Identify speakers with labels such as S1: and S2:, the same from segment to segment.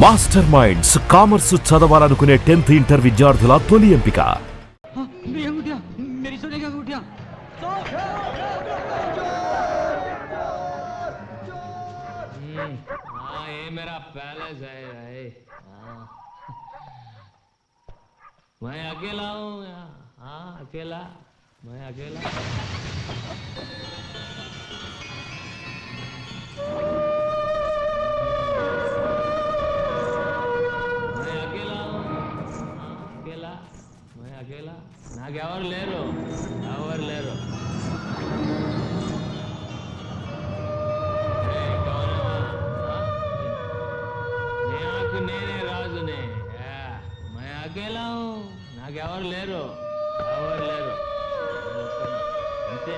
S1: Master minds commerce చదవాలనుకునే 10th inter విద్యార్థుల తొలి ఎంపిక.
S2: मैं अकेला हूँ, हाँ अकेला, मैं अकेला. मैं अकेला हूँ, हाँ अकेला, मैं अकेला. नाकेवर लेरो, ఎవరు లేరు. నాకు నేనే రాజునే. मैं अकेला हूँ, నాకెవరు లేరు, ఎవరు లేరు. అంతే.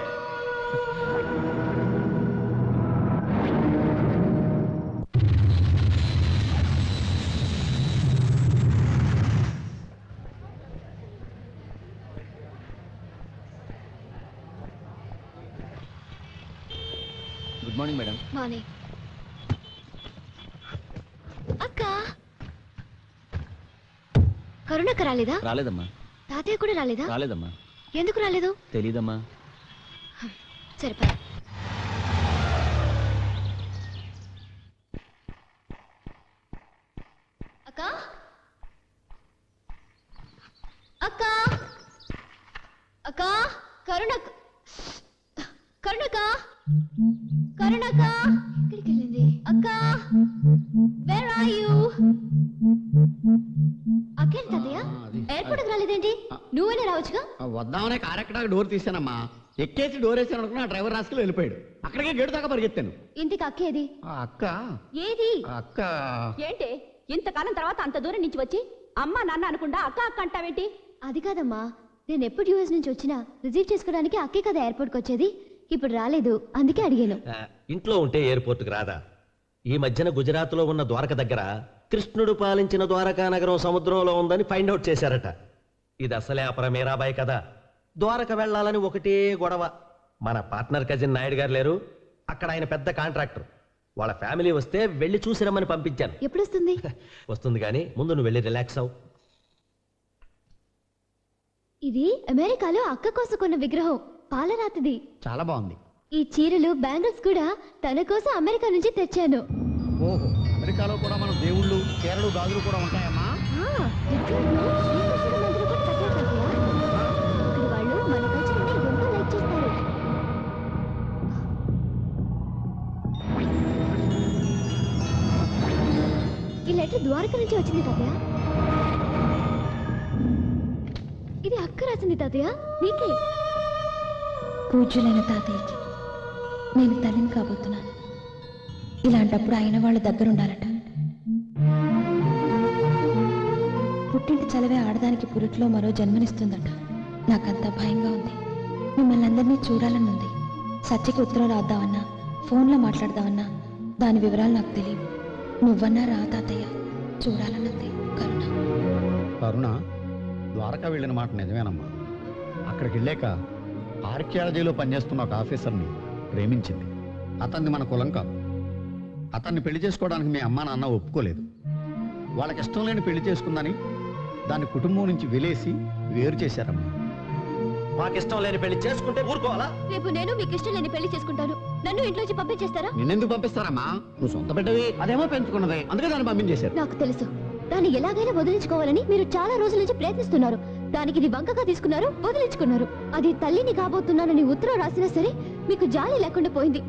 S3: Good morning madam.
S4: మార్నింగ్. అక్క కరుణక్క రాలేదా?
S3: రాలేదమ్మా.
S4: తాతయ్య కూడా రాలేదా?
S3: రాలేదమ్మా.
S4: ఎందుకు రాలేదు?
S3: తెలీదమ్మా.
S4: సరిపా. అక్క అక్క అక్క కరుణక్క కరుణక్క కరుణక్క ఎక్కడికి వెళ్ళింది? అక్క వేర్ ఆర్ యు? అక్కేంటి తాతయ్య ఎయిర్పోర్ట్కి రాలేదేంటి? నువ్వేనే రావచ్చుగా.
S5: వద్దామనే కారు ఎక్కడానికి డోర్ తీసానమ్మా. ఎక్కేసి డోర్ వేసాను అనుకున్నా డ్రైవర్ రాసుకుని వెళ్ళిపోయాడు. అక్కడికే గేటు దాకా పరిగెత్తాను.
S4: ఇంటికి అక్కేది?
S5: అక్క
S4: ఏది?
S5: అక్క
S6: ఏంటి ఇంతకాలం తర్వాత అంత దూరం నుంచి వచ్చి అమ్మా నాన్న అనుకుండా అక్క అక్క అంటావేంటి?
S4: అది కాదమ్మా, నేను ఎప్పుడు యూఎస్ నుంచి వచ్చినా రిసీవ్ చేసుకోవడానికి అక్కే కదా ఎయిర్పోర్ట్కి వచ్చేది. ఇప్పుడు రాలేదు, అందుకే అడిగాను.
S7: ఇంట్లో ఉంటే ఎయిర్పోర్ట్కి రాదా? ఈ మధ్యన గుజరాత్లో ఉన్న ద్వారక దగ్గర కృష్ణుడు పాలించిన ద్వారకా నగరం సముద్రంలో ఉందని ఫైండ్ అవుట్ చేశారట. ఇది అసలే అపర మీరాబాయి కదా. ద్వారక వెళ్ళాలని ఒకటే గొడవ. మన పార్ట్నర్ కజిన్ నాయుడు గారు లేరు, అక్కడ ఆయన పెద్ద కాంట్రాక్టర్. వాళ్ళ ఫ్యామిలీ వస్తే వెళ్ళి చూసి రమ్మని పంపించాను.
S4: ఎప్పుడు వస్తుంది?
S7: వస్తుంది కానీ ముందు నువ్వు వెళ్ళి రిలాక్స్ అవు.
S4: ఇది అమెరికాలో అక్క కోసం కొన్న విగ్రహం, పాలరాతిది.
S5: చాలా బాగుంది.
S4: ఈ చీరలు బ్యాంగిల్స్ కూడా తన కోసం అమెరికా నుంచి తెచ్చాను.
S5: ఓహో, అమెరికాలో కూడా మన దేవుళ్ళు కేరళ గాజులు కూడా ఉంటాయమ్మా.
S4: వాళ్ళు మన కల్చర్ని ఎంతో లైక్ చేస్తారు. ఈ లెటర్ ద్వారక నుంచి వచ్చింది తాతయ్య. ఇది అక్క రాసింది తాతయ్య, నీకే.
S8: పూజ్యులైన తాతయ్యకి నేను తల్లిని కాబోతున్నాను. ఇలాంటప్పుడు అయిన వాళ్ళ దగ్గర ఉండాలట. పుట్టింటి చలవే ఆడదానికి పురిట్లో మరో జన్మనిస్తుందట. నాకంతా భయంగా ఉంది. మిమ్మల్ని అందరినీ చూడాలని ఉంది. సత్యకి ఉత్తరం రాద్దామన్నా, ఫోన్లో మాట్లాడదామన్నా దాని వివరాలు నాకు తెలియవు. నువ్వన్నా రా తాతయ్య, చూడాలన్నది. కరుణ.
S5: కరుణ ద్వారకా వెళ్ళిన మాట నిజమేనమ్మా. అక్కడికి వెళ్ళాక ఆర్కియాలజీలో పనిచేస్తున్న ఒక ఆఫీసర్ని ప్రేమించింది. అతన్ని మన కులం కాదు. అతన్ని పెళ్లి చేసుకోవడానికి మీ అమ్మా నాన్న ఒప్పుకోలేదు. వాళ్ళకి ఇష్టం లేని పెళ్లి చేసుకుందని దాని కుటుంబం నుంచి వెలేసి వేరు చేశారమ్మా.
S7: మాకు ఇష్టం లేని పెళ్లి చేసుకుంటే ఊరుకోవాలా?
S4: రేపు నేను మీకు ఇష్టం లేని పెళ్లి చేసుకుంటాను. నన్ను ఇంట్లోంచి పంపించేస్తారా?
S5: నిన్నెందుకు పంపిస్తారమ్మా? నువ్వు సొంత బిడ్డవి, అదేమో పెంచుకున్నదే, అందుకే దాన్ని పంపించేశారు.
S4: నాకు తెలుసు, దాన్ని ఎలాగైనా వదిలించుకోవాలని మీరు చాలా రోజుల నుంచి ప్రయత్నిస్తున్నారు. దానికి ఇది వంకగా తీసుకున్నారు, వదిలించుకున్నారు. అది తల్లిని కాబోతున్నానని ఉత్తరం రాసినా సరే మీకు జాలి లేకుండా పోయింది.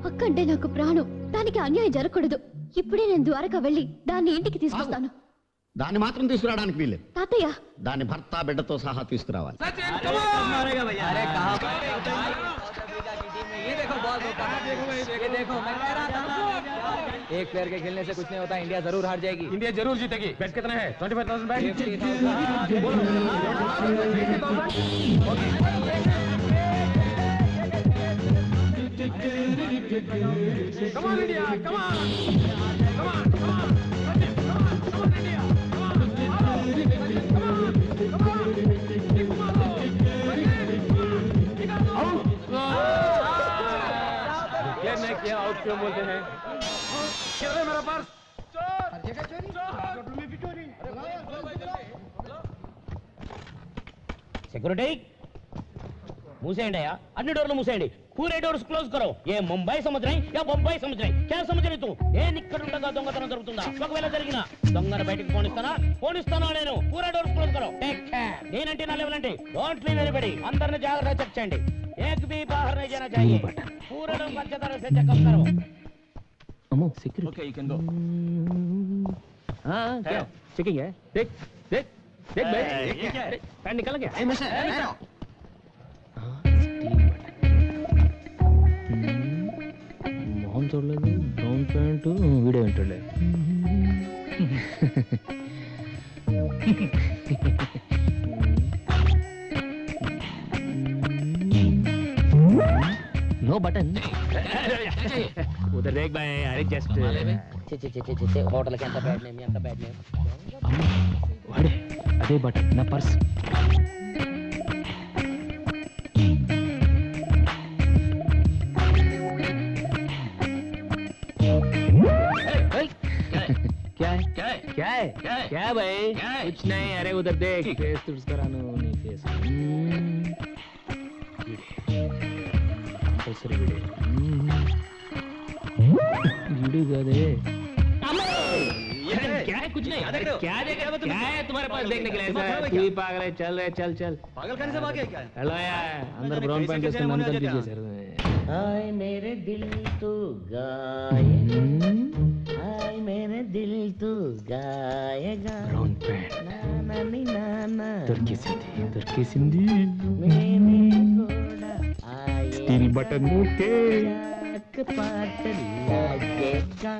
S4: అక్కంటే నాకు ప్రాణం. దానికి అన్యాయం జరగకూడదు. ఇప్పుడే నేను ద్వారకా వెళ్ళి దాన్ని ఇంటికి తీసుకొస్తాను.
S5: దాన్ని మాత్రం తీసుకురావడానికి వీలేదు
S4: తాతయ్య.
S5: దాని భర్త బిడ్డతో సహా తీసుకురావాలి.
S2: एक प्लेयर के खेलने से कुछ नहीं होता. इंडिया जरूर हार जाएगी. इंडिया जरूर जीतेगी. बेट कितना है? 25,000 बेट. Come on India, come on, come on, come on, come on India, come on, क्या आउट क्यों बोलते हैं? मेरा पर्स सिक्योरिटी मूसेंगे या अन्य डोर मूसेंगे पूरे डोर्स क्लोज करो ये मुंबई समझ रहे या बొంబాయి समझ रहे क्या समझ रही तू నేను ఇక్కడ ఉండగా దొంగతనం జరుగుతుందా ఒకవేళ జరిగినా దొంగను బయటికి ఫోన్ ఇస్తానా నేను పూరా డోర్స్ క్లోజ్ करो टेक केयर నేనంటే నా లెవెల్ అంటే డోంట్ లీవ్ ఎనీబడీ అందరిని జాగ్రత్తగా చెక్ చేయండి एक भी बाहर नहीं जाना चाहिए पूरा डोर अच्छी तरह से चेकअप करो
S3: अमो security
S2: okay you can go हां क्या चेकिंग है देख देख देख भाई पैन निकल गया ए मिस्टर मोहन చూడలేదు బ్రౌన్ ప్యాంట్ వీడియో వింటలే नो बटन उधर देख भाई अरे जस्ट होटल के अंदर बैठने में अंदर बैठने वाड़े अरे बटन ना पर्स क्या है क्या है क्या है क्या है भाई कुछ नहीं अरे उधर देख फेस तुझ करानो नहीं फेस कंपल्सरी वीडियो दे क्या है कुछ नहीं क्या देगा क्या है तुम्हारे पास देखने के लिए तू ही पागल है चल रहे चल चल पागल करने से भागे क्या हेलो यार अंदर ब्राउन पैंट के नाम कर दीजिए सर हाय मेरे दिल तू गाए हाय मेरे दिल तू गाएगा ब्राउन पैंट नानी नाना तुर्की सिंधी मैंने घोड़ा आए स्टील बटन के पाट लागेगा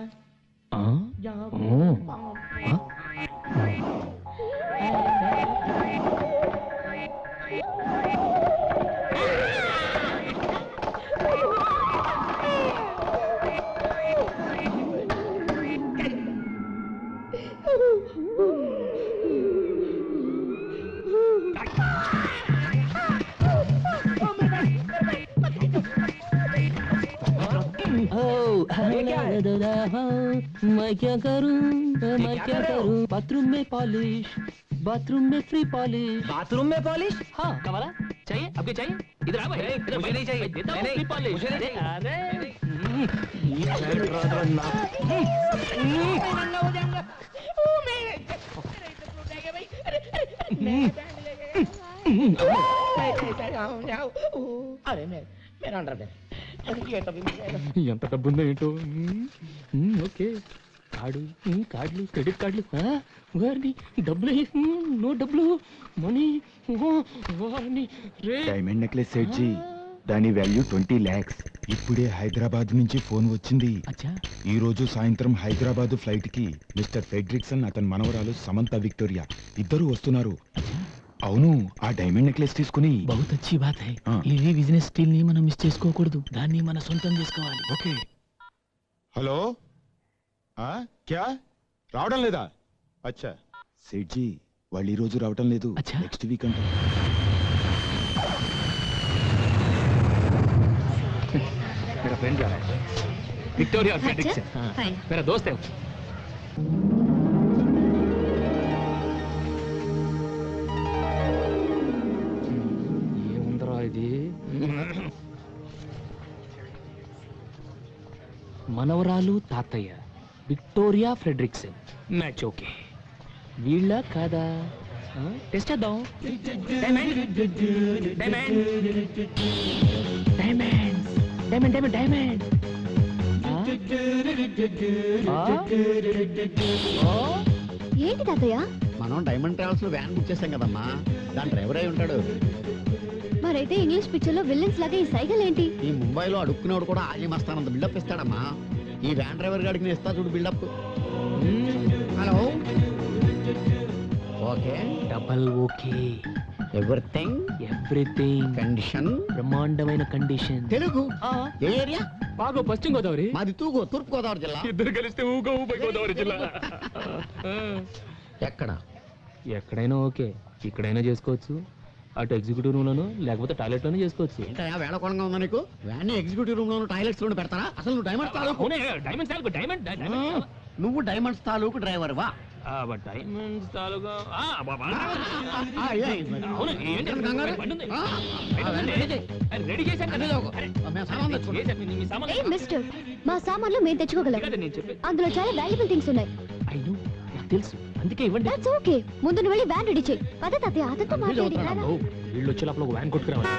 S2: मैं क्या करूं बाथरूम में पॉलिश बाथरूम में फ्री पॉलिश बाथरूम में पॉलिश हाँ क्या वाला चाहिए आपके चाहिए इधर आ भाई इधर मुझे नहीं चाहिए देता हूं फ्री पॉलिश मुझे नहीं चाहिए अरे मेरा अंडरवेयर ఎంత డబ్బు ఉందో ఏంటో ఓకే కార్డులు క్రెడిట్ కార్డులు వారిని డబ్బులు నో డబ్బులు మనీ
S9: డైమండ్ నెక్లెస్ సెట్ జీ దాని వాల్యూ 20 lakhs ఇప్పుడే హైదరాబాద్ నుంచి ఫోన్ వచ్చింది ఈ రోజు సాయంత్రం హైదరాబాద్ ఫ్లైట్ కి మిస్టర్ ఫెడ్రిక్సన్ అతని మనవరాలు సమంత విక్టోరియా ఇద్దరు వస్తున్నారు అవును ఆ డైమండ్ నెక్లెస్ తీసుకుని
S2: बहुत अच्छी बात है ఈ బిజినెస్ స్టీల్ ని మనం మిస్ చేసుకోకూడదు దాన్ని మన సొంతం చేసుకోవాలి
S9: ఓకే హలో క్యా రావడం లేదా అచ్చా సేట్ జీ వాళ్ళు ఈ రోజు రావడం లేదు నెక్స్ట్ వీక్ అంట
S2: मेरा फ्रेंड जा रहा है विक्टोरिया फेड्रिक्सन मेरा दोस्त है మనవరాలు తాతయ్య విక్టోరియా ఫ్రెడ్రిక్సన్ మ్యాచ్ ఓకే వీళ్ళ కాదా టెస్ట్ చేద్దాం diamond diamond diamond diamond diamond diamond
S4: ఏంటి తాతయ్య
S5: మనం డైమండ్ ట్రావెల్స్ లో వ్యాన్ బుక్ చేసాం కదమ్మా దాని డ్రైవర్ అయి ఉంటాడు
S4: మరైతే ఇంగ్లీష్ పిక్చర్ లో విల్లన్స్ లాగా ఈ సైకిల్ ఏంటి
S5: ఈ ముంబైలో అడుక్కునేవాడు కూడా ఆలీ మస్తానంత బిల్డప్ ఇస్తాడమ్మా ఈ వ్యాన్ డ్రైవర్ గాడికి నేను ఇస్తా చూడు buildup hello okay
S2: double okay
S5: everything condition
S2: బ్రహ్మాండమైన కండిషన్
S5: తెలుగు ఏ ఏరియా
S2: బాగా పశ్చిమ గోదావరి
S5: మాది తూగు తూర్పు గోదావరి జిల్లా
S2: ఇద్దరు కలిస్తే ఊగా ఊపై గోదావరి జిల్లా
S5: ఎక్కడ
S2: ఎక్కడైనా ఓకే ఇక్కడైనా చేసుకోవచ్చు అటు ఎగ్జిక్యూటివ్ రూమ్ లోను లేకపోతే టాయిలెట్ లోనే చేసుకోవచ్చు
S5: ఏంటయ్యా వేళకోళంగా ఉందా నీకు వ్యాన్ ఎగ్జిక్యూటివ్ రూమ్ లోను టాయిలెట్స్ లోను పెడతారా అసలు నువ్వు డైమండ్స్ తాలూకు
S2: డైమండ్
S5: నువ్వు డైమండ్స్ తాలూకు డ్రైవర్ వా
S2: డైమండ్స్ తాలూకా రెడీ చేశాను.
S4: ఏ మిస్టర్, మా సామాన్లు మేము తెచ్చుకోగలం. అందులో చాలా వాల్యుబుల్ థింగ్స్ ఉన్నాయి.
S2: తెలుసు, అందుకే ఇవ్వండి.
S4: That's okay. ముందు నువ్వు వెళ్ళి వ్యాన్ రెడీ చేయి. పద తాతయ్య, అతనితో మాట్లాడి
S2: వీళ్ళు వచ్చే లోపల ఒక వ్యాన్ కొట్టుకురావాలి.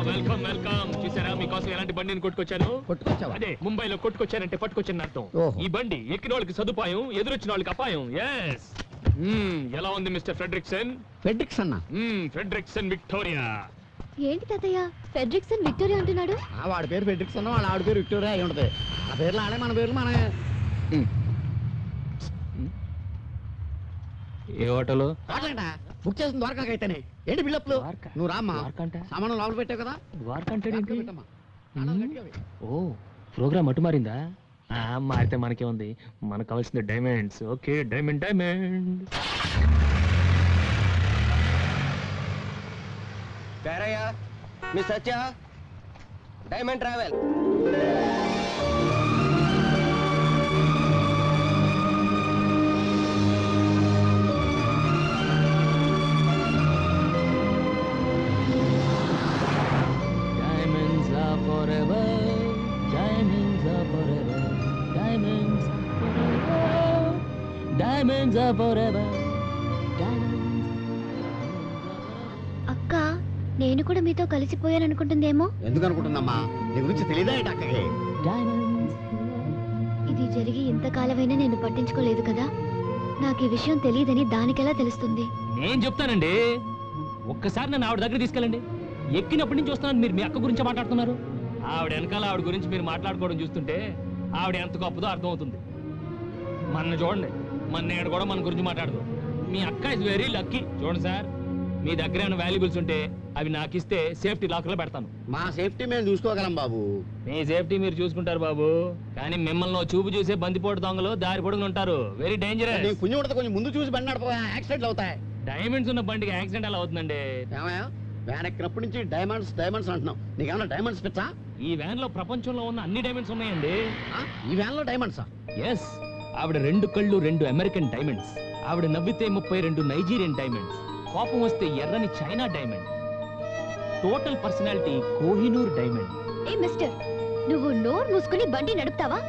S2: Welcome welcome. చూసారా మీకోసం ఎలాంటి బండిని కొట్టుకొచ్చాను? అదే ముంబైలో కొట్టుకొచ్చానంటే పట్టుకొచ్చాను అర్థం. ఈ బండి ఎక్కిన వాళ్ళకి సదుపాయం, ఎదురొచ్చిన వాళ్ళకి అపాయం. ఎస్. ఎలా ఉంది మిస్టర్ ఫ్రెడ్రిక్సన్? Fredriksson Victoria.
S4: ఏంటి తాతయ్య ఫెడ్రిక్సన్ విక్టోరియా అంటున్నాడు?
S5: వాడి పేరు ఫెడ్రిక్సన్, వాళ్ళ ఆవిడ పేరు విక్టోరియా అయి ఉంటది. ఆ పేర్లు ఆడే, మన పేర్లు మన.
S2: ఏ హోటల్
S5: బుక్ చేసిన ద్వారకాకైతేనే. ఏంటి బిల్డప్లు? నువ్వు రామ్మా, సామాను లోపల పెట్టావు కదా.
S2: ఓ ప్రోగ్రామ్ అటు మారిందా? మారితే మనకే ఉంది, మనకు కావాల్సింది diamonds. Okay, diamond diamond.
S7: Miss Satya, diamond travel.
S2: Diamonds are forever, diamonds are forever, diamonds forever, diamonds are forever, diamonds.
S4: అక్క, నేను కూడా మీతో కలిసిపోయాను అనుకుంటుందేమో.
S5: ఎందుకు అనుకుంటుందమ్మా? నీ గురించి తెలియదా అక్కకి?
S4: ఇది జరిగి ఇంతకాలమైనా నేను పట్టించుకోలేదు కదా. నాకు ఈ విషయం తెలియదని దానికెలా తెలుస్తుంది?
S2: నేను చెప్తానండి. ఒక్కసారి నన్ను ఆవిడ దగ్గర తీసుకెళ్ళండి. ఎక్కినప్పటి నుంచి వస్తున్నాను, మీరు మీ అక్క గురించి మాట్లాడుతున్నారు. ఆవిడ వెనకాల ఆవిడ గురించి మీరు మాట్లాడుకోవడం చూస్తుంటే ఆవిడ ఎంత గొప్పదో అర్థమవుతుంది. మన చూడండి, మన నేడు కూడా మన గురించి మాట్లాడదు. మీ అక్క ఇస్ వెరీ లక్కీ. చూడండి సార్, మీ దగ్గర ఏమైనా వాల్యుబుల్స్ ఉంటే అవి నాకు ఇస్తే సేఫ్టీ లాకర్లో పెడతాను.
S5: మా సేఫ్టీ మేము చూసుకోగలం బాబు.
S2: మీ సేఫ్టీ మీరు చూసుకుంటారు బాబు, కానీ మిమ్మల్ని చూపు చూసే బందిపోటు దొంగలు దారి పొడుగులు ఉంటారు. Very dangerous.
S5: కొంచెం ముందు చూసి బండి నడిపోయా, యాక్సిడెంట్లు అవుతాయి.
S2: డైమండ్స్ ఉన్న బండికి యాక్సిడెంట్ ఎలా అవుతుందండి?
S5: ఏమయ్యా, వ్యాన్ ఎక్కినప్పటి నుంచి డైమండ్స్ డైమండ్స్ అంటున్నావు. నీకేమన్నా డైమండ్స్ పిచ్చా?
S2: ఈ వ్యాన్ లో ప్రపంచంలో ఉన్న అన్ని డైమండ్స్ ఉన్నాయండి.
S5: ఈ వ్యాన్ లో డైమండ్సా?
S2: ఎస్. ఆవిడ 2 కళ్ళు 2 అమెరికన్ డైమండ్స్. ఆవిడ నవ్వితే 32 నైజీరియన్ డైమండ్స్. కోపం వస్తే ఎర్రని China diamond. Total personality Kohinoor diamond.
S4: ఏ మిస్టర్, నువ్వు నోరు మూసుకుని బండి నడుపుతావా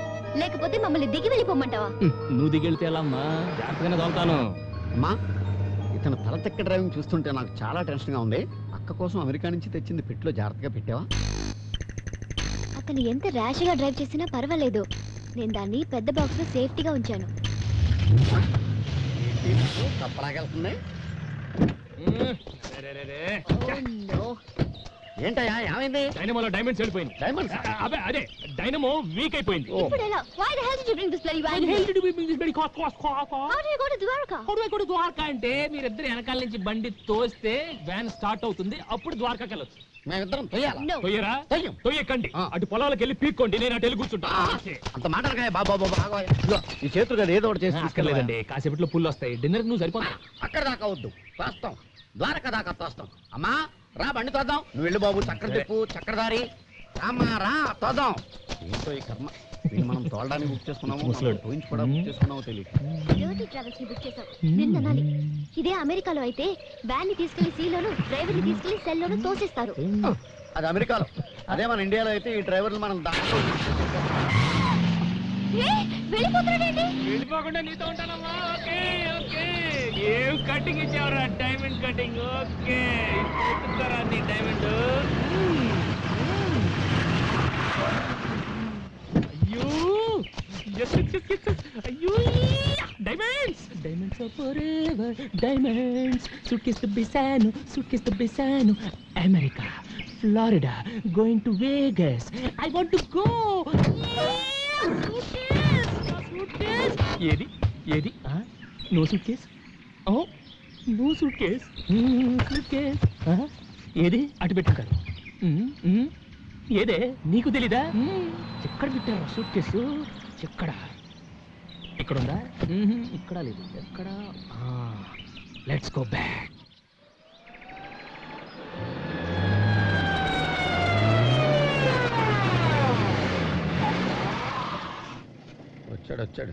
S4: లేకపోతే మమ్మల్ని దిగి వెళ్ళిపోమంటావా?
S2: నువ్వు దిగెళ్తే ఎలా అమ్మా? జాగ్రత్తగానే తోలుతాను.
S5: అమ్మా, ఇతను తల తెక్క డ్రైవింగ్ చూస్తుంటే నాకు చాలా టెన్షన్ గా ఉంది. అక్క కోసం అమెరికా నుంచి తెచ్చింది పెట్టులో జాగ్రత్తగా పెట్టావా?
S4: అతను ఎంత ర్యాష్ గా డ్రైవ్ చేసినా పర్వాలేదు. నేను దాన్ని పెద్ద బాక్స్ లో సేఫ్టీగా ఉంచాను.
S5: తప్పలాగెళ్తుంది. ఏంటయ్యా, ఏమైంది?
S2: డైనమోలో డైమండ్స్ వెళ్ళిపోయింది.
S5: డైమండ్స్?
S2: అదే డైనమో వీక్ అయిపోయింది.
S4: ఇప్పుడు ఎలా? Why the hell did you bring this bloody van?
S2: How did we bring this bloody car?
S4: How do you go to Dwarka?
S2: How do I go to Dwarka అంటే మీరిద్దరు వెనకాల నుంచి బండి తోస్తే వ్యాన్ స్టార్ట్ అవుతుంది, అప్పుడు ద్వారకాకి వెళ్ళొచ్చు.
S5: మేమిద్దరం తొయ్యాలా?
S4: No.
S2: తొయ్యరా? తొయ్యకండి. అటు పొలాలకు వెళ్ళి పీక్కోండి, నేను అటు వెళ్ళి కూర్చుంటా.
S5: అంత మాటలకాయ బాబా. ఈ చేతులు కదా ఏదో ఒకటి చేసి
S2: తీసుకెళ్ళలేదండి, కాసేపట్లో పుల్లు వస్తాయి. డిన్నర్ నువ్వు సరిపోతా.
S5: అక్కడ దాకా వద్దు, తోస్తాం. ద్వారకా దాకా తోస్తాం. అమ్మా రా, బండి తోద్దాం. నువ్వు వెళ్ళు బాబు, చక్ర తిప్పు, చక్రధారి. అమ్మా రా, తోద్దాం. ఏంటో ఈ కర్మ, మనం తోలడానికి బుక్ చేసుకున్నాము, పోయించి కూడా బుక్ చేసుకున్నామో తెలియదు.
S4: Dirty Travels ని బుక్ చేసావు. నిన్న అనాలి. ఇదే అమెరికాలో అయితే వ్యాన్ ని తీసుకెళ్లి సీలోను, డ్రైవర్ ని తీసుకెళ్లి సెల్ లోను తోసేస్తారు.
S5: అది అమెరికాలో. అదే మన ఇండియాలో అయితే ఈ డ్రైవర్లు మనం దాంట్లో
S4: వెళ్ళిపోతున్నాడేంటి?
S2: వెళ్ళిపోకుండా నీతో ఉంటానమ్మా. Okay okay. ఏం కటింగ్ ఇచ్చావురా? Diamond cutting. ఓకే, ఇస్తారా నీ డైమండ్? అయ్యో అయ్యో, diamonds are forever, diamonds. Suitcase తో బిసాను, America, Florida, going to Vegas. I want to go. ఏది ఏది? No suitcase. Oh no suitcase. ఏది? అటు పెట్టుకుంటారు. ఏదే, నీకు తెలీదా? ఎక్కడ పెట్టారు సూట్ కేసు? ఎక్కడ? ఇక్కడ ఉందా? ఇక్కడ లేదు. ఎక్కడ? Let's go back.
S5: చచ్చాడు.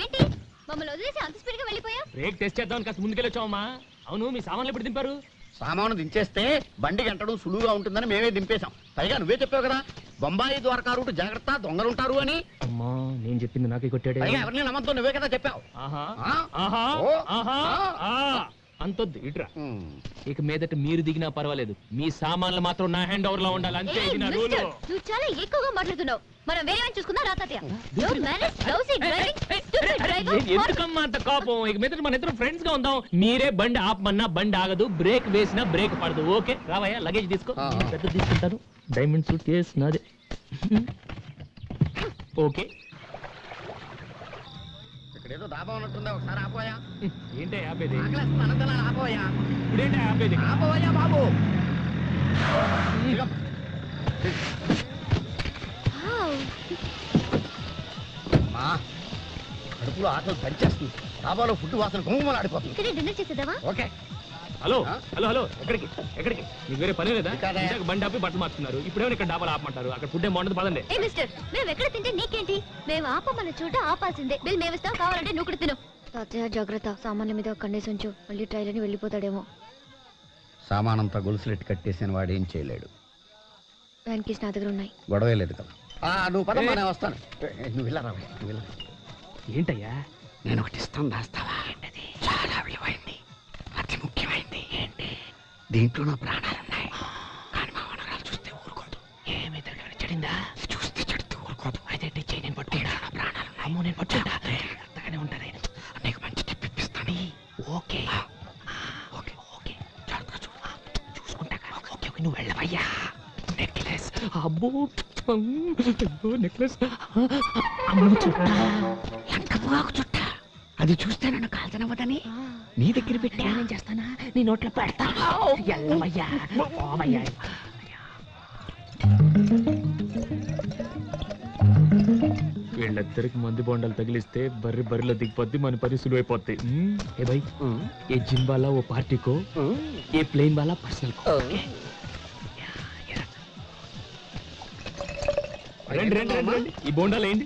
S4: ఏంటి మమ్మల్ని వదిలేసి అంత స్పీడ్ గా వెళ్ళిపోయా?
S2: బ్రేక్ టెస్ట్ చేద్దామని కాస్త ముందుకెళ్ళి వచ్చావమ్మా. అవును మీ సామాన్లు ఎప్పుడు దింపారు?
S5: సామాను దించేస్తే బండి గంటడం సులువుగా ఉంటుందని మేమే దింపేశాం. పైగా నువ్వే చెప్పావు కదా బొంబాయి ద్వారకా రూట్ జాగ్రత్త దొంగలుంటారు అని.
S2: అమ్మా నేను చెప్పింది నాకే కొట్టాడే.
S5: పైగా ఎవరిని నమ్మద్దు నువ్వే కదా చెప్పావు.
S2: ఆహా
S5: ఆ?
S2: ఆహా
S5: ఓ.
S2: ఆహా
S5: ఆ.
S2: ఆ. అంతొద్దు ఇట్రా. ఇక మీదట మీరు దిగినా పర్వాలేదు, మీ సామాన్లు మాత్రం నా హ్యాండ్ ఓవర్ లో ఉండాలి. అంతే
S4: ఏయ్,
S2: ఇది నా రూలు.
S4: మిస్టర్, నువ్వు చాలా ఎక్కువగా మాట్లాడుతున్నావు. మనం వేరే వాడిని చూసుకుందా రా తాతయ్య. Don't manage lousy driving, stupid driver.
S2: ఎందుకమ్మా అంత కోపం? ఇక మీద మన ఇద్దరు ఫ్రెండ్స్ గా ఉందాం. మీరే బండి ఆపమన్నా బండి ఆగదు, బ్రేక్ వేసినా బ్రేక్ పడదు. ఓకే రావయ్యా, లగేజ్ తీసుకో. పెద్ద తీసుకుంటాను. డైమండ్ సూట్ కేస్ నాదే. ఓకే
S5: ఇక్కడేదో దాబా ఉన్నట్టుందా, ఒకసారి ఆపోయా.
S2: ఏంటే ఆపేది?
S5: ఆకలేస్తుంది, అనంతలా ఆపోయా.
S2: ఇప్పుడేంటే ఆపేది?
S5: ఆపోయా బాబు.
S4: Wow.
S5: అమ్మా, కడుపులో ఆకలి పనిచేస్తుంది. డాబాలో ఫుడ్ వాసన గుమ్మలు ఆడిపోతుంది.
S4: ఇక్కడే డిన్నర్ చేసేద్దామా?
S5: ఓకే
S2: హలో హలో హలో, ఎక్కడికి ఎక్కడికి? మీకు వేరే పని లేదా?
S5: కాదా?
S2: ఇందాక బండి ఆపి బట్టలు మార్చుతున్నారు, ఇప్పుడేమో ఇక్కడ డాబాలు ఆపమంటారు. అక్కడ ఫుడ్ ఏం బాగుంటుంది, పదండి.
S4: ఏ మిస్టర్, మేము ఎక్కడ తింటే నీకేంటి? మేము ఆపమన్న చోట ఆపాల్సిందే. బిల్ మేము ఇస్తాం, కావాలంటే నువ్వు కూడా తిను. తాతయ్య జాగ్రత్త, సామాన్ల మీద కన్నేసి ఉంచు, మళ్ళీ ట్రైల్ అని వెళ్ళిపోతాడేమో.
S5: సామానంతా గొలుసులెట్టి కట్టేసిన వాడు ఏం చేయలేడు.
S4: వ్యాన్ కీస్ నా దగ్గర ఉన్నాయి.
S5: గొడవే లేదు కదా. నువ్వు పదమ్మా, నేను వస్తాను. నువ్వు వెళ్ళరా, నువ్వు వెళ్ళరా.
S2: ఏంటయ్యా?
S5: నేను ఒకటి ఇస్తాను, దాస్తావా? చాలా విలువైంది, అతి ముఖ్యమైంది. ఏంటి? దీంట్లో నా ప్రాణాలున్నాయి. కానీ మా వనరాలు చూస్తే ఊరుకోదు.
S2: ఏమి తిరగని చెడిందా?
S5: చూస్తే చెడుతూ ఊరుకోదు.
S2: అయితే చెయ్యి, నేను పట్టుకుంటా.
S5: నా ప్రాణాలు
S2: అమ్మో నేను పట్టుకుంటా. అంతగానే ఉంటాను.
S5: నీకు మంచి టిప్ ఇప్పిస్తాను.
S2: ఓకే
S5: ఓకే
S2: ఓకే,
S5: జాగ్రత్తగా చూడు.
S2: చూసుకుంటా. ఓకే ఓకే, నువ్వు వెళ్ళవయ్యా. నెక్లెస్. అబ్బో నెక్లెస్.
S5: లంకపోకు చుట్ట, అది చూస్తే నన్ను కాల్చనవ్వదని నీ దగ్గర పెట్టి
S2: ఏం చేస్తానా? నీ నోట్లో పెడతా. ఎల్లవయ్యా, పోవయ్యా. వీళ్ళిద్దరికి మంది బొండాలు తగిలిస్తే బర్రెలో దిగిపోద్ది, మన పని సులువైపోద్ది. ఏ భయ్, ఏ జిమ్ వాలా ఓ పార్టీ కో, ఏ ప్లేన్ వాలా పర్సనల్ కో. రండి రండి రండి రండి, ఈ బోండాలు ఏంటి?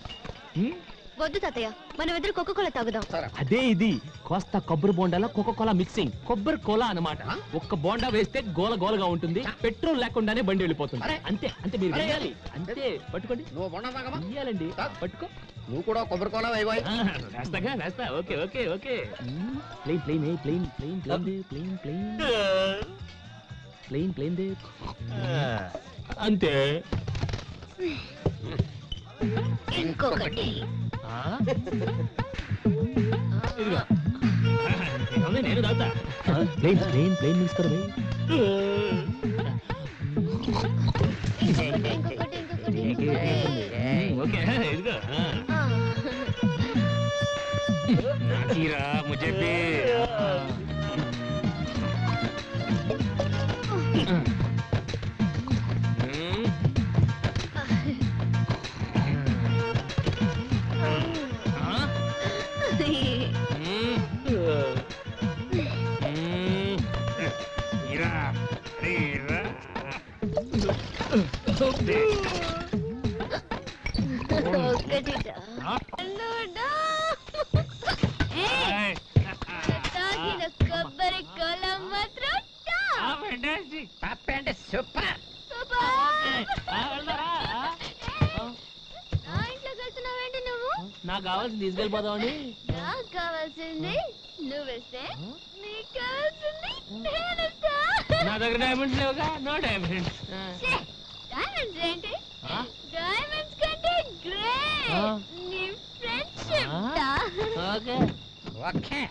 S4: వద్దు తాతయ్య, మనం ఇద్దరు కోకోకోలా తాగుదాం.
S2: అదే ఇది కోస్తా కొబ్బరి బోండాల కోకోకోలా మిక్సింగ్. కొబ్బరి కోలా అన్నమాట. ఒక్క బోండా వేస్తే గోల గోలగా ఉంటుంది, పెట్రోల్ లేకుండానే బండి వెళ్ళిపోతుంది. అంతే అంతే, మీరు వేయాలి అంతే. పట్టుకోండి.
S5: నువ్వు బొండ తాగమా?
S2: వేయాలండి, పట్టుకో.
S5: నువ్వు కూడా కొబ్బరి కోలా వేయబోయ్.
S2: వేస్తాగా వేస్తా. Okay okay okay. Plain plain plain plain plain plain plain plain plain దే. అంతే.
S4: ఇంకొకటి.
S2: ఇదిగో నేను తాగుతా. ప్లేన్ ప్లేన్ ప్లేన్ మిక్స్ కర్. ఓకే ఇదిగో. నాకీరా ముझे भी.
S4: కొబ్బరి కోలా మాత్రం
S5: సూపర్.
S4: ఇంట్లో వెళ్తున్నావేంటి నువ్వు?
S2: నాకు కావాల్సింది తీసుకెళ్ళిపోదామని.
S4: నాకు కావాల్సింది నువ్వేస్తే, నీకు కావాల్సింది నేనేస్తా.
S2: నా దగ్గర డైమండ్స్ లేవుగా. No diamonds.
S4: డైమండ్స్ ఏంటి? డైమండ్స్ కంటే గ్రేట్ నీ ఫ్రెండ్షిప్.
S2: Okay
S5: okay.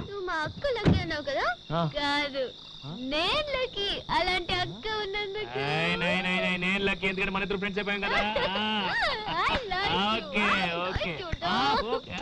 S4: నువ్వు మా అక్క లక్కీ అన్నావు కదా?
S2: ఆ.
S4: కాదు, నేను లక్కీ. అలాంటి అక్క ఉన్నందుకు.
S2: నేను లక్కీ, ఎందుకంటే మన ఇద్దరు ఫ్రెండ్స్ అయిపోయాం కదా.
S4: I like you.
S2: Okay
S4: I
S2: okay
S4: like you, dog.
S2: Okay.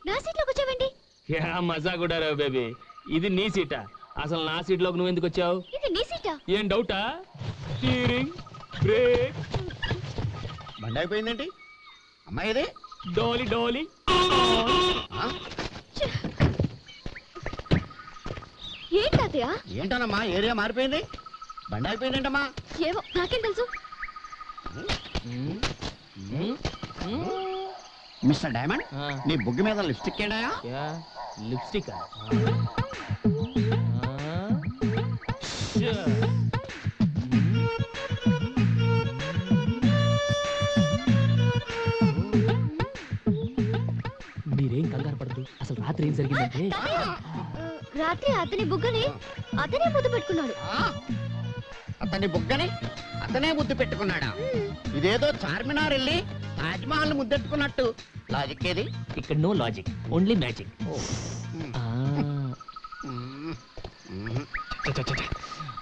S4: నా సీట్లో కూర్చోవండి.
S2: యా మజా కూడా రావు బేబీ. ఇది నీ సీటా? అసలు నా సీట్లోకి నువ్వు ఎందుకు వచ్చావు?
S4: ఇది నీ సీటా?
S2: ఏం డౌటా? Steering, brake.
S5: బండి అయిపోయిందేంటి అమ్మాయి? ఇది
S2: డోలి డోలి.
S4: ఏంటి తాతయ్య?
S5: ఏంటనమ్మా ఏరియా మారిపోయింది, బండి అయిపోయిందేంటమ్మా?
S4: ఏవో నాకేం తెలుసు.
S5: మిస్టర్ డైమండ్, నీ బుగ్గి మీద లిప్స్టిక్ ఏంటయా?
S2: లిప్స్టిక్ మీరేం కంగారు పడదు. అసలు రాత్రి ఏం జరిగిందంటే,
S4: రాత్రి అతని బుగ్గని అతనే ముద్దు పెట్టుకున్నాడు.
S5: అతని బుగ్గని అతనే ముద్దు పెట్టుకున్నాడా? ఇదేదో చార్మినార్ వెళ్ళి తాజ్మహల్ ముద్దెట్టుకున్నట్టు. లాజిక్ ఏది?
S2: ఇక్కడ నో లాజిక్, ఓన్లీ మ్యాజిక్.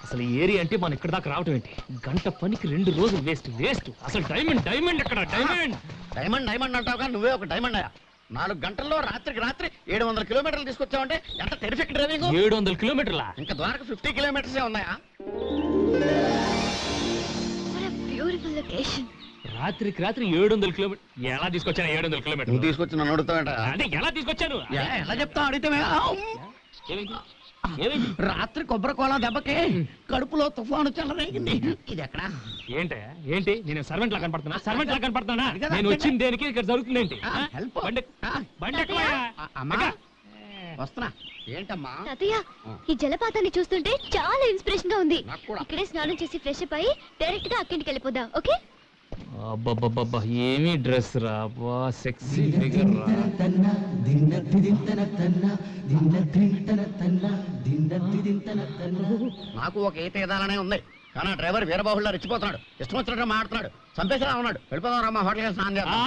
S2: అసలు ఈ ఏరియా అంటే మనం ఇక్కడ దాకా రావటం ఏంటి? గంట పనికి 2 రోజులు వేస్ట్ వేస్ట్. అసలు డైమండ్ డైమండ్ ఎక్కడ? డైమండ్
S5: డైమండ్ డైమండ్ అంటావుగా, నువ్వే ఒక డైమండ్ అయ్యా. 4 గంటల్లో రాత్రికి రాత్రి 700 కిలోమీటర్లు తీసుకొచ్చావంటే ఎంత టెరిఫిక్ డ్రైవింగ్.
S2: 700 కిలోమీటర్లా?
S5: ఇంకా ద్వారక 50 కిలోమీటర్సే ఉన్నాయా?
S4: Beautiful location.
S2: రాత్రికి రాత్రి 700 కిలోమీటర్ ఎలా తీసుకొచ్చాను? 700 కిలోమీటర్
S5: నువ్వు తీసుకొచ్చి నన్ను అడుగుతావేంట?
S2: అంటే ఎలా తీసుకొచ్చాను?
S5: ఎలా చెప్తావు అడిగితే? రాత్రి కొబ్బరి కోలా దెబ్బకి కడుపులో తుఫాను చెలరేగింది. ఇది ఎక్కడ?
S2: ఏంటి నేను సర్వెంట్ లా కనపడుతున్నా? సర్వెంట్ లా కనపడుతున్నా? నేను వచ్చిన దేనికి ఇక్కడ జరుగుతుంది ఏంటి?
S5: వస్తున్నా. ఏంటమ్మా?
S4: తాతయ్య, ఈ జలపాతాన్ని చూస్తుంటే చాలా ఇన్స్పిరేషన్ గా ఉంది. ఇక్కడే స్నానం చేసి ఫ్రెష్ అప్ అయ్యి డైరెక్ట్ గా అక్కింటికి వెళ్ళిపోదాం. ఓకే?
S2: అబ్బబ్బబ్బబ్బా, ఏమి డ్రెస్ రా, బా సెక్సీ ఫిగర్ రా.
S5: నాకు ఒక ఈత ఇదాలనే ఉంది, కానీ ఆ డ్రైవర్ వీరబాహుళ్ళ రెచ్చిపోతున్నాడు. ఇష్టం వచ్చినట్టు మాట్లాడుతున్నాడు. చంపేసేలా ఉన్నాడు. వెళ్ళిపోదాం రమ్మా, హోటల్ స్నానం చేద్దాం.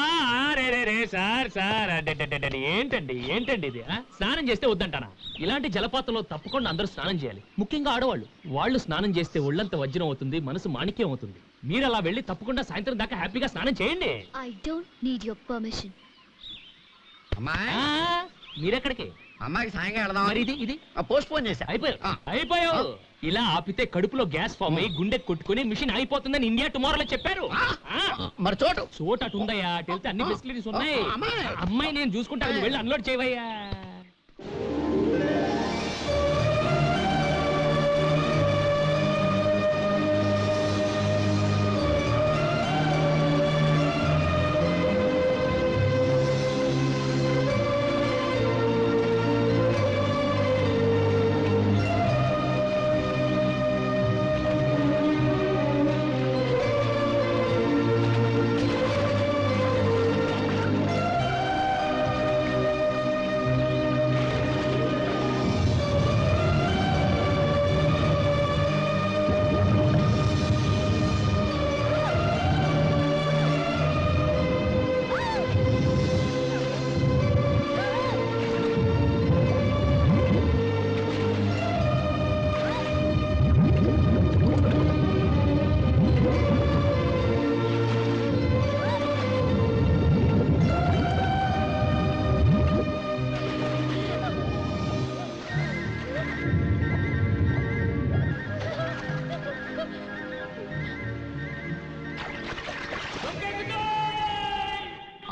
S2: రే సార్ సార్, ఏంటండి ఇది? స్నానం చేస్తే వద్దంటానా? ఇలాంటి జలపాతంలో తప్పకుండా అందరూ స్నానం చేయాలి, ముఖ్యంగా ఆడవాళ్ళు. వాళ్ళు స్నానం చేస్తే ఒళ్ళంత వజ్రం అవుతుంది, మనసు మాణిక్యం అవుతుంది. మీరు అలా వెళ్ళి తప్పకుండా సాయంత్రం దాకా హ్యాపీగా స్నానం చేయండి.
S4: I don't need your permission.
S5: అమ్మాయి,
S2: మీరెక్కడికి?
S5: అమ్మాయికి సాయంగా వెళదాం.
S2: మరి ఇది
S5: పోస్ట్ పోన్ చేశా.
S2: అయిపోయావు. ఇలా ఆపితే కడుపులో గ్యాస్ ఫామ్ అయ్యి గుండె కొట్టుకుని మిషన్ అయిపోతుందని ఇండియా టుమారోలో చెప్పారు.
S5: మరి చోటు
S2: అటు ఉందయ్యా, అటు వెళ్తే అన్ని ఫెసిలిటీస్ ఉన్నాయి. అమ్మాయి నేను చూసుకుంటాను, వెళ్ళి అన్లోడ్ చేయవయ్యా.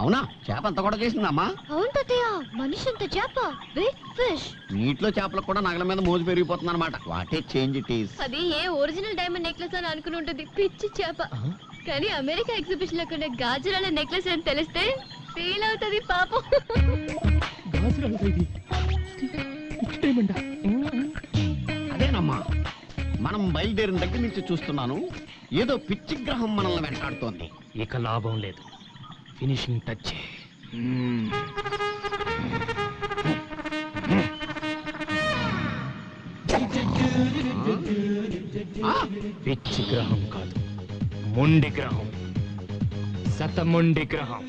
S5: అవునా? చేప అంత కూడా చేసిందమ్మా?
S4: అవును తాతయ్య, మనిషి అంత చేప, బిగ్ ఫిష్.
S5: నీటిలో చేపలకు కూడా నగల మీద మోజు పెరిగిపోతుంది అనమాట. What a change it is.
S4: అది ఏ ఒరిజినల్ డైమండ్ నెక్లెస్ అని అనుకుని ఉంటుంది, పిచ్చి చేప. కానీ అమెరికా ఎగ్జిబిషన్ లో కొనే గాజురాల నెక్లెస్ అని తెలిస్తే ఫీల్ అవుతుంది పాపం.
S5: అదేనమ్మా, మనం బయలుదేరిన దగ్గర నుంచి చూస్తున్నాను, ఏదో పిచ్చి గ్రహం మనల్ని వెంటాడుతోంది.
S2: ఇక లాభం లేదు, ఫినిషింగ్ టచ్. పిచ్చి గ్రహం కాదు, మొండి గ్రహం, శతమొండి గ్రహం.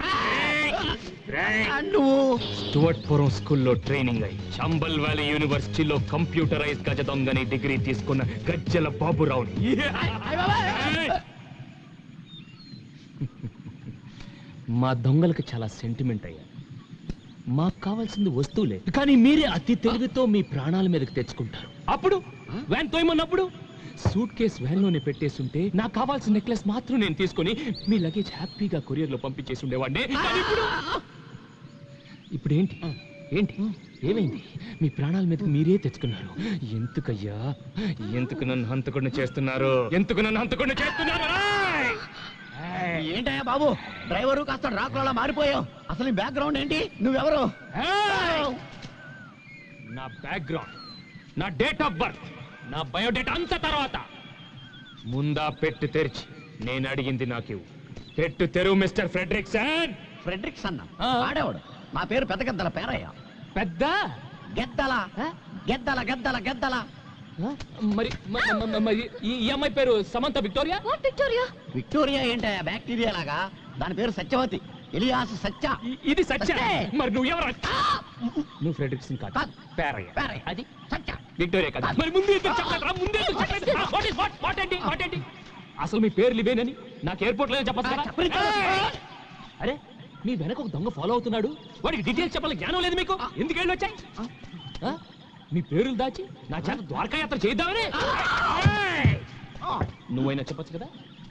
S3: స్టువర్ట్పురం స్కూల్లో ట్రైనింగ్ అయి చంబల్ వ్యాలీ యూనివర్సిటీలో కంప్యూటరైజ్ గజ దొంగని డిగ్రీ తీసుకున్న గజ్జల బాబురావుని. మా దొంగలకు చాలా సెంటిమెంట్ అయ్యా. మాకు కావాల్సింది వస్తువులే, కానీ మీరే అతి తెలివితో మీ ప్రాణాల మీదకి తెచ్చుకుంటారు. అప్పుడు వ్యాన్ తోయమన్నప్పుడు సూట్ కేస్ వ్యాన్ లోనే పెట్టేస్తుంటే నాకు కావాల్సిన నెక్లెస్ మాత్రం నేను తీసుకొని మీ లగేజ్ హ్యాపీగా కొరియర్ లో పంపించేసి ఉండేవాడిని. ఇప్పుడు ఏంటి ఏంటి ఏమైంది? మీ ప్రాణాల మీదకి మీరే తెచ్చుకున్నారు. ఎందుకయ్యా, ఎందుకు నన్ను హంతకుండా చేస్తున్నారు? ఎందుకు నన్ను హంతకుండా చేస్తున్నారు?
S5: ఏంటయ్యా బాబు, డ్రైవరు కాస్త రాకులా మారిపోయావు. అసలు నీ బ్యాక్గ్రౌండ్ ఏంటి? నువ్వెవరు?
S3: నా బ్యాక్గ్రౌండ్, నా డేట్ ఆఫ్ బర్త్, నా బయోడేటా అంత తర్వాత ముందా పెట్టు తెరిచి నేను అడిగింది నాకు పెట్టు తెరువు మిస్టర్ ఫ్రెడ్రిక్సన్.
S5: ఫ్రెడ్రిక్సన్ ఆడేవాడు. నా పేరు పెద్ద గద్దల పేరయ్య.
S3: పెద్ద
S5: గెద్దల గెద్దల గెద్దల గెద్దల.
S3: మరి ఈ అమ్మాయి పేరు సమంత విక్టోరియా.
S4: విక్టోరియా
S5: విక్టోరియా ఏంటయ్యా బ్యాక్టీరియా లాగా? దాని పేరు సత్యవతి, ఎలియాస్ సత్య.
S3: ఇది సత్య. మరి నువ్వు ఎవరు? నువ్వు ఫ్రెడ్రిక్సన్ కాదు, పేరయ్య.
S5: అది సత్య,
S3: విక్టోరియా కాదు. మరి ముందు ఎందుకు చెప్పలేదురా? ముందు ఎందుకు చెప్పలేదు? What ఏంటి? అసలు మీ పేర్లు ఇవేనని నాకు ఎయిర్పోర్ట్ లోనే చెప్పచ్చు కదా. అరే, మీ వెనక ఒక దొంగ ఫాలో అవుతున్నాడు. వాడికి డీటెయిల్స్ చెప్పాలి జ్ఞానం లేదు మీకు. ఎందుకు వెళ్ళి వచ్చాయి? మీ పేర్లు దాచి నా చేత ద్వారకా యాత్ర చేద్దామని. నువ్వైనా చెప్పచ్చు కదా.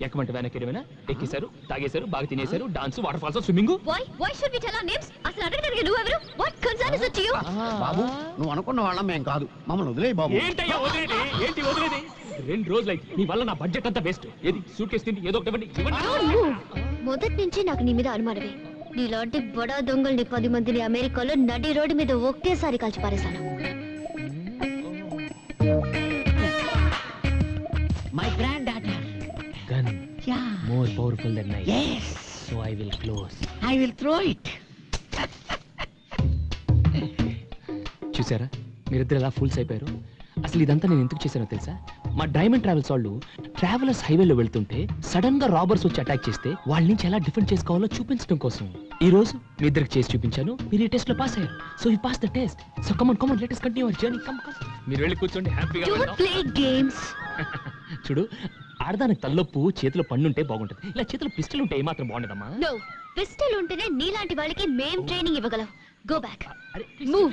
S3: ఎక్కమంటే వెనక్కి ఏమైనా ఎక్కేశారు, తాగేశారు, బాగా తినేశారు, dance, water falls, swimming.
S4: why should we tell our names? అసలు అడగడానికి నువ్వెవరు? what concern is it to you?
S5: బాబు, నువ్వు అనుకున్న వాళ్ళం మేం కాదు. మమ్మల్ని వదిలేయి బాబు.
S3: ఏంటయ్యా వదిలేది? ఏంటి వదిలేది? 2 రోజులైతే నీ వల్ల నా బడ్జెట్ అంతా వేస్ట్. ఏది సూట్ కేసు తిండి ఏదో ఒకటి ఇవ్వండి.
S4: మొదటి నుంచి నాకు నీ మీద అనుమానమే. నీలాంటి బడా దొంగల్ని 10 మందిని అమెరికాలో నడి రోడ్డు మీద ఒకేసారి కాల్చి పారేశాను.
S5: My granddaughter
S3: gun
S5: Yeah.
S3: more powerful than knife.
S5: Yes.
S3: So I will close.
S5: I will throw it.
S3: చూసారా మీరిద్దరు ఎలా ఫుల్స్ అయిపోయారు? అసలు ఇదంతా నేను ఎందుకు చేశానో తెలుసా? మా డైమండ్ ట్రావెల్స్ వాళ్ళు ట్రావెలర్స్ హైవేలో వెళ్తుంటే సడన్ గా రాబర్స్ వచ్చి అటాక్ చేస్తే వాళ్ళ నుంచి ఎలా డిఫెండ్ చేసుకోవాలో చూపించడం కోసం ఈ రోజు మీ ఇద్దరికి చేసి చూపించాను. మీరు ఈ టెస్ట్ లో పాస్ అయ్యారు. So you pass the test. So come on let us continue our journey. Come మీరు వెళ్ళి కూర్చోండి హ్యాపీగా.
S4: Don't play games.
S3: చూడు, ఆడదానికి తల్లొప్పు చేతిలో పన్నుంటే బాగుంటది. ఇలా చేతిలో పిస్టల్ ఉంటే ఏమాత్రం బాగుండదమ్మా.
S4: No. పిస్టల్ ఉంటేనే నీలాంటి వాళ్ళకి మేం ట్రైనింగ్ ఇవ్వగలం. Go back.
S3: Move.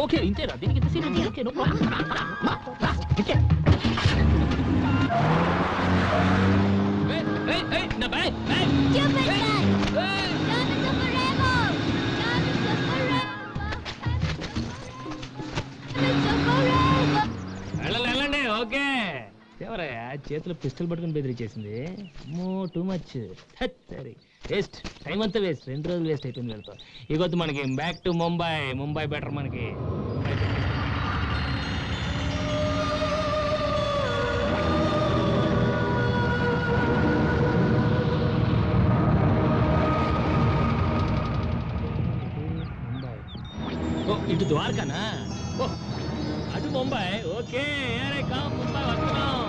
S3: ఓకే ఇంతేరా? దీనికి ఇంత సీన్ ఉంది. Okay no problem. నా bag
S4: Stupid guy. Diamonds are forever. Diamonds are forever. Diamonds are forever.
S3: వెళ్ళండి. ఓకే ఎవరయ్యా చేతిలో పిస్టల్ పట్టుకుని బెదిరించేసింది? Too much. సరే వేస్ట్, టైం అంతా వేస్ట్. 2 రోజులు వేస్ట్ అయిపోయింది వెళ్తాం. ఇగొద్దు మనకి బ్యాక్ టు ముంబై బెటర్ మనకి. ఇటు ద్వారకానా? అటు ముంబై. ఓకే ముంబై వస్తున్నాం.